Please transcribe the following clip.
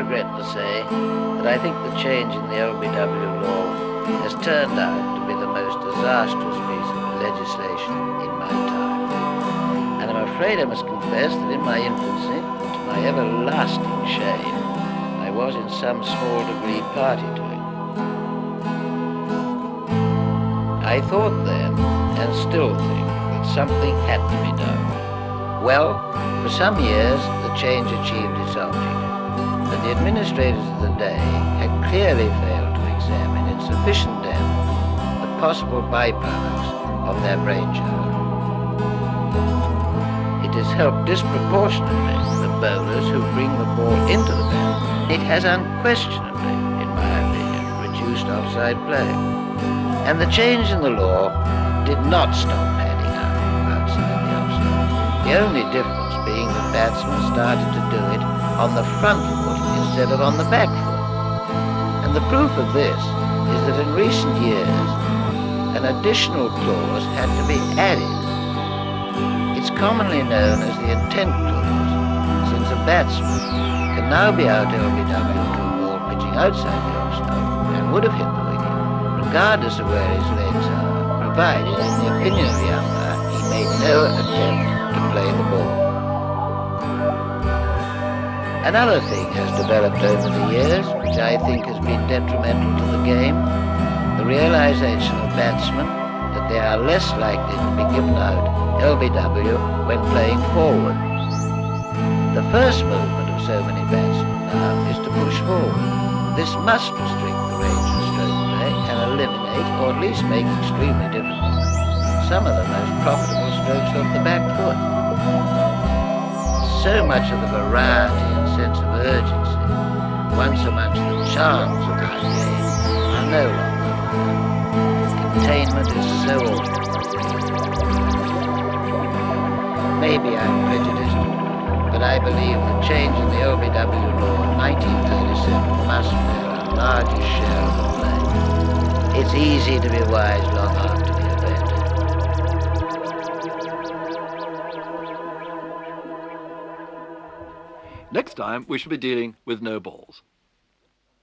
regret to say that I think the change in the LBW law has turned out to be the most disastrous piece of legislation in my time. And I'm afraid I must confess that in my infancy, to my everlasting shame, I was in some small degree party to it. I thought then, and still think, that something had to be done. Well, for some years, the change achieved its object, but the administrators of the day had clearly failed to examine in sufficient depth the possible byproducts of their brainchild. It has helped disproportionately the bowlers who bring the ball into the bat. It has unquestionably, in my opinion, reduced offside play. And the change in the law did not stop padding up outside the offside. The only difference being that batsmen started to do it on the front foot instead of on the back foot. And the proof of this is that in recent years, an additional clause had to be added. It's commonly known as the intent clause, since a batsman can now be out LBW to a ball pitching outside the offside and would have hit the wicket, regardless of where his legs are, provided, in the opinion of the umpire, he made no attempt to play the ball. Another thing has developed over the years, which I think has been detrimental to the game, the realization of batsmen that they are less likely to be given out LBW when playing forward. The first movement of so many batsmen now is to push forward. This must restrict the range of stroke play and eliminate, or at least make extremely difficult, some of the most profitable strokes off the back foot. So much of the variety and sense of urgency, once amongst the charms of our game, are no longer. Containment is so awful. Maybe I'm prejudiced, but I believe the change in the LBW law in 1937 must bear a larger share of the blame. It's easy to be wise long after the event. Next time, we shall be dealing with no balls.